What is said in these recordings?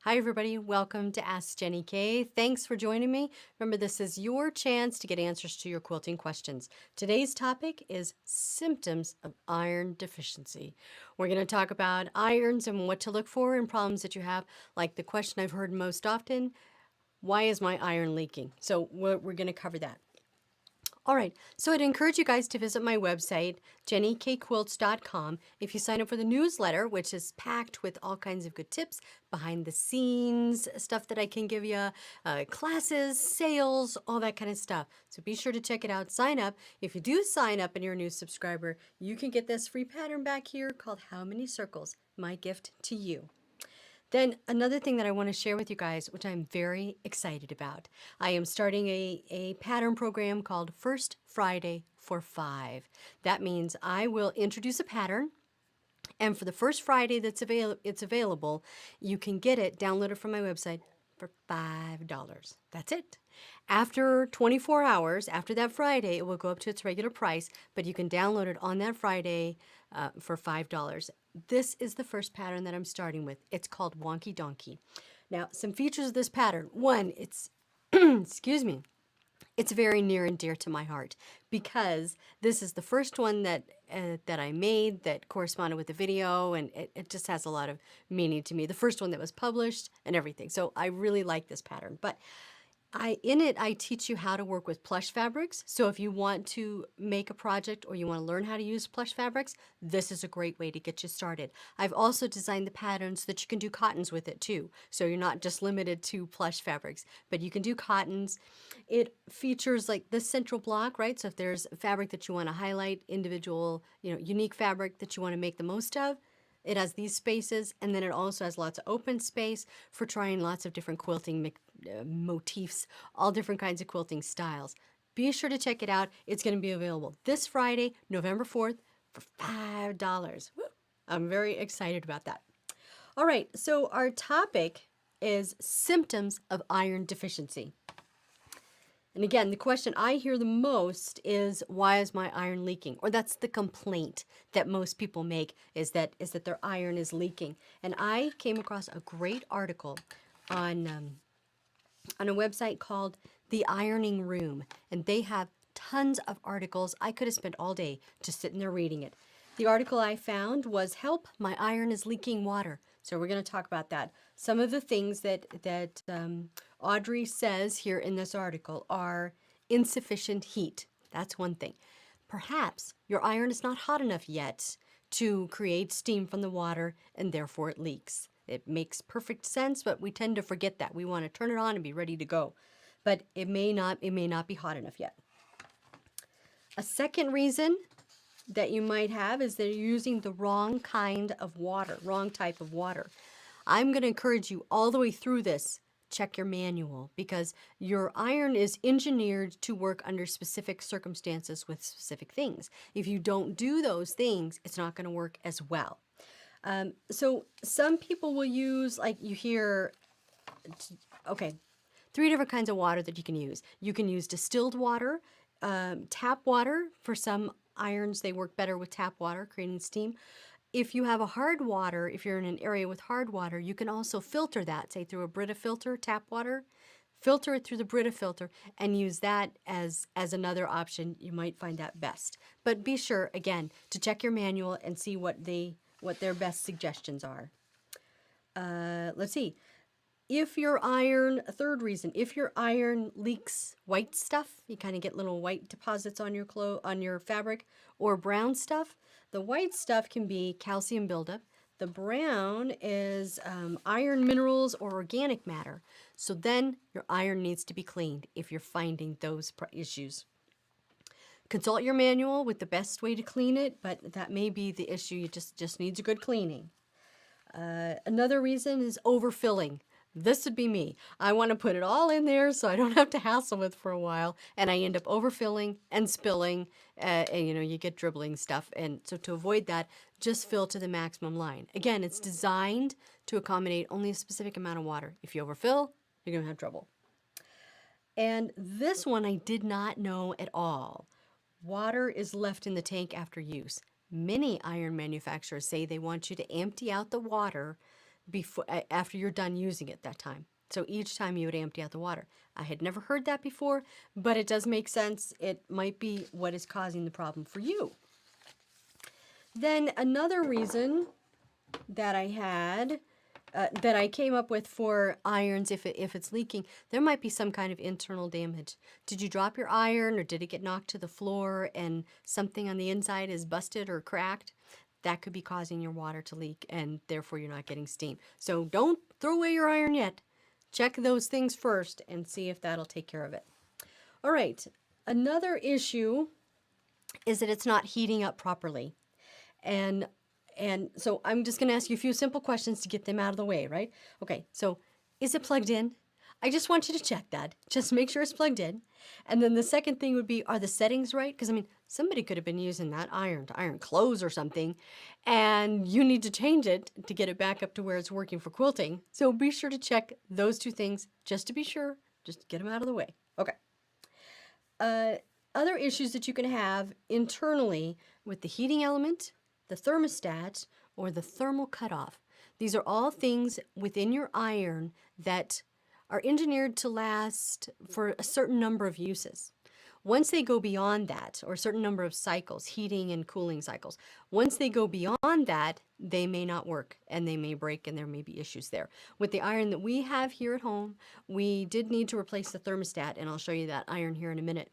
Hi, everybody. Welcome to Ask Jenny K. Thanks for joining me. Remember, this is your chance to get answers to your quilting questions. Today's topic is symptoms of iron deficiency. We're going to talk about irons and what to look for and problems that you have, like the question I've heard most often, why is my iron leaking? So we're going to cover that. All right, so I'd encourage you guys to visit my website, jennykquilts.com. If you sign up for the newsletter, which is packed with all kinds of good tips, behind the scenes, stuff that I can give you, classes, sales, all that kind of stuff. So be sure to check it out. Sign up. If you do sign up and you're a new subscriber, you can get this free pattern back here called How Many Circles? My gift to you. Then another thing that I want to share with you guys, which I'm very excited about, I am starting a pattern program called First Friday for 5. That means I will introduce a pattern, and for the first Friday it's available, you can get it downloaded from my website for $5. That's it. After 24 hours, after that Friday, it will go up to its regular price, but you can download it on that Friday for $5. This is the first pattern that I'm starting with. It's called Wonky Donkey. Now, some features of this pattern. One, it's, excuse me, it's very near and dear to my heart because this is the first one that I made that corresponded with the video, and it just has a lot of meaning to me. The first one that was published and everything. So I really like this pattern. But in it, I teach you how to work with plush fabrics. So if you want to make a project or you want to learn how to use plush fabrics, this is a great way to get you started. I've also designed the patterns so that you can do cottons with it too. So you're not just limited to plush fabrics, but you can do cottons. It features like this central block, right? So if there's a fabric that you want to highlight, individual, unique fabric that you want to make the most of, it has these spaces, and then it also has lots of open space for trying lots of different quilting motifs, all different kinds of quilting styles. Be sure to check it out. It's going to be available this Friday, November 4th, for $5. Woo! I'm very excited about that. All right, so our topic is symptoms of iron deficiency. And again, the question I hear the most is, why is my iron leaking? Or that's the complaint that most people make, is that their iron is leaking. And I came across a great article on a website called The Ironing Room. And they have tons of articles. I could have spent all day just sitting there reading it. The article I found was, Help, My Iron is Leaking Water. So we're going to talk about that. Some of the things that Audrey says here in this article are insufficient heat. That's one thing. Perhaps your iron is not hot enough yet to create steam from the water, and therefore it leaks. It makes perfect sense, but we tend to forget that. We want to turn it on and be ready to go. But it may not be hot enough yet. A second reason that you might have is that you're using the wrong kind of water, wrong type of water. I'm going to encourage you all the way through this, check your manual, because your iron is engineered to work under specific circumstances with specific things. If you don't do those things, it's not going to work as well. So some people will use, like you hear, okay, 3 different kinds of water that you can use. You can use distilled water, tap water. For some irons, they work better with tap water, creating steam. If you have a hard water, if you're in an area with hard water, you can also filter that, say through a Brita filter, tap water. Filter it through the Brita filter and use that as another option. You might find that best. But be sure, again, to check your manual and see what their best suggestions are. Let's see. If your iron, a third reason, if your iron leaks white stuff, you kind of get little white deposits on your fabric, or brown stuff. The white stuff can be calcium buildup. The brown is iron minerals or organic matter. So then your iron needs to be cleaned if you're finding those issues. Consult your manual with the best way to clean it, but that may be the issue. You just needs a good cleaning. Another reason is overfilling. This would be me. I want to put it all in there so I don't have to hassle with for a while, and I end up overfilling and spilling, and you get dribbling stuff. And so to avoid that, just fill to the maximum line. Again, it's designed to accommodate only a specific amount of water. If you overfill, you're going to have trouble. And this one I did not know at all. Water is left in the tank after use. Many iron manufacturers say they want you to empty out the water after you're done using it that time. So each time you would empty out the water. I had never heard that before, but it does make sense. It might be what is causing the problem for you. Then another reason that I had, that I came up with for irons, if it's leaking, there might be some kind of internal damage. Did you drop your iron, or did it get knocked to the floor and something on the inside is busted or cracked? That could be causing your water to leak, and therefore you're not getting steam. So don't throw away your iron yet. Check those things first and see if that'll take care of it. All right, another issue is that it's not heating up properly. And so I'm just going to ask you a few simple questions to get them out of the way, right? Okay, so is it plugged in? I just want you to check that. Just make sure it's plugged in. And then the second thing would be, are the settings right? Because, I mean, somebody could have been using that iron to iron clothes or something, and you need to change it to get it back up to where it's working for quilting. So be sure to check those two things just to be sure. Just get them out of the way. Okay. Other issues that you can have internally with the heating element, the thermostat, or the thermal cutoff. These are all things within your iron that are engineered to last for a certain number of uses. Once they go beyond that, or a certain number of cycles, heating and cooling cycles, once they go beyond that, they may not work and they may break and there may be issues there. With the iron that we have here at home, we did need to replace the thermostat, and I'll show you that iron here in a minute.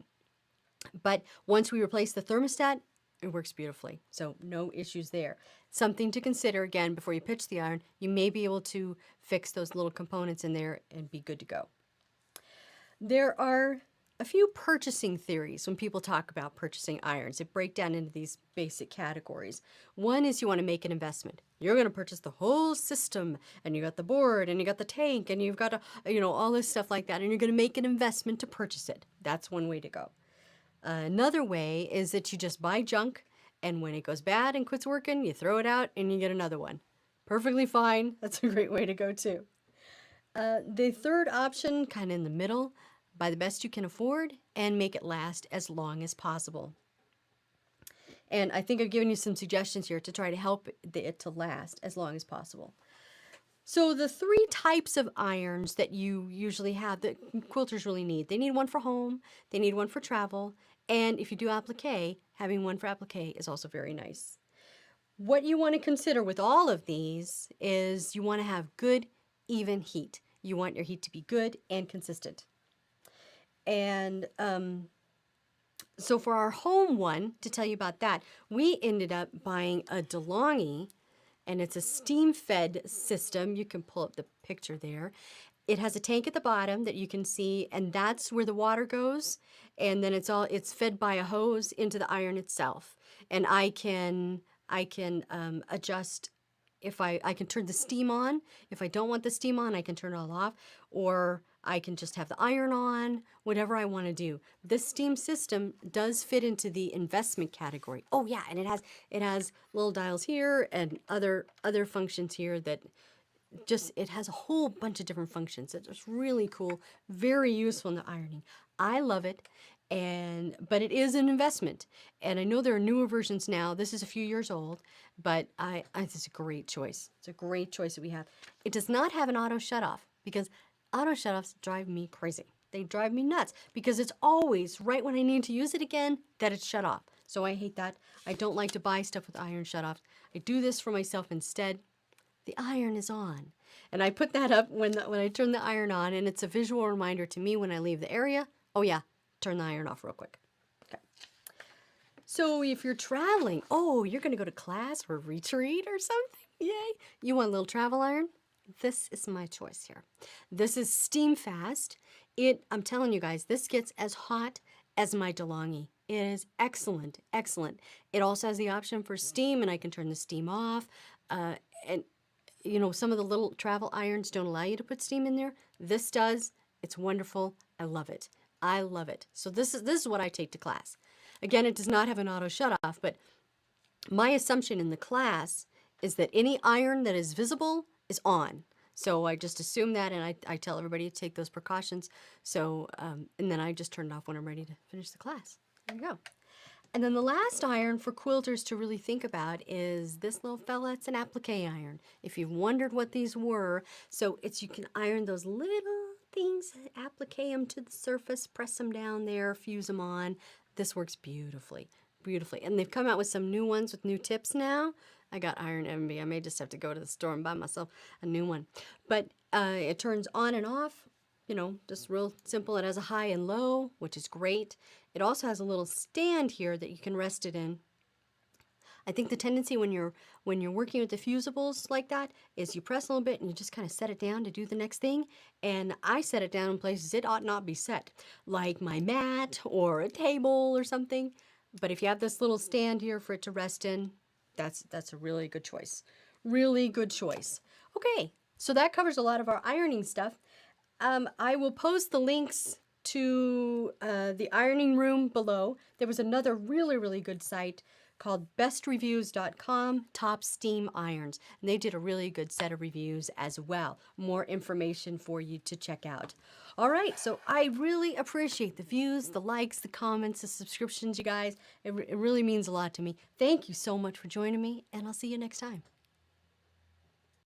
But once we replace the thermostat, it works beautifully. So no issues there. Something to consider, again, before you pitch the iron, you may be able to fix those little components in there and be good to go. There are a few purchasing theories when people talk about purchasing irons. They break down into these basic categories. One is you want to make an investment. You're going to purchase the whole system, and you got the board, and you got the tank, and you've got all this stuff like that, and you're going to make an investment to purchase it. That's one way to go. Another way is that you just buy junk, and when it goes bad and quits working, you throw it out and you get another one. Perfectly fine. That's a great way to go too. The third option, kind of in the middle, buy the best you can afford and make it last as long as possible. And I think I've given you some suggestions here to try to help it to last as long as possible. So the three types of irons that you usually have that quilters really need, they need one for home, they need one for travel, and if you do applique, having one for applique is also very nice. What you want to consider with all of these is you want to have good, even heat. You want your heat to be good and consistent. And so for our home one, to tell you about that, we ended up buying a DeLonghi, and it's a steam-fed system. You can pull up the picture there. It has a tank at the bottom that you can see, and that's where the water goes. And then it's fed by a hose into the iron itself. And I can adjust if I can turn the steam on. If I don't want the steam on, I can turn it all off, or I can just have the iron on, whatever I want to do. This steam system does fit into the investment category. Oh yeah, and it has little dials here and other functions here that it has a whole bunch of different functions. It's really cool, very useful in the ironing. I love it, but it is an investment. And I know there are newer versions now. This is a few years old, but it's a great choice. It's a great choice that we have. It does not have an auto shutoff, because auto shutoffs drive me crazy. They drive me nuts because it's always right when I need to use it again that it's shut off. So I hate that. I don't like to buy stuff with iron shutoffs. I do this for myself instead. The iron is on. And I put that up when I turn the iron on, and it's a visual reminder to me when I leave the area. Oh yeah, turn the iron off real quick. Okay. So if you're traveling, you're going to go to class or retreat or something, yay. You want a little travel iron? This is my choice here. This is steam fast. I'm telling you guys, this gets as hot as my DeLonghi. It is excellent, excellent. It also has the option for steam, and I can turn the steam off. And some of the little travel irons don't allow you to put steam in there. This does. It's wonderful. I love it. I love it. So this is what I take to class. Again, it does not have an auto shutoff, but my assumption in the class is that any iron that is visible is on. So I just assume that, and I tell everybody to take those precautions. So, and then I just turn it off when I'm ready to finish the class. There you go. And then the last iron for quilters to really think about is this little fella. It's an applique iron. If you've wondered what these were, so it's you can iron those little things, applique them to the surface, press them down there, fuse them on. This works beautifully, beautifully. And they've come out with some new ones with new tips now. I got iron envy. I may just have to go to the store and buy myself a new one. But it turns on and off, you know, just real simple. It has a high and low, which is great. It also has a little stand here that you can rest it in. I think the tendency when you're working with the fusibles like that is you press a little bit and you just kind of set it down to do the next thing. And I set it down in places it ought not be set, like my mat or a table or something. But if you have this little stand here for it to rest in, that's a really good choice. Really good choice. Okay, so that covers a lot of our ironing stuff. I will post the links to the ironing room below. There was another really, really good site called bestreviews.com, Top Steam Irons. And they did a really good set of reviews as well. More information for you to check out. All right, so I really appreciate the views, the likes, the comments, the subscriptions, you guys. It really means a lot to me. Thank you so much for joining me, and I'll see you next time.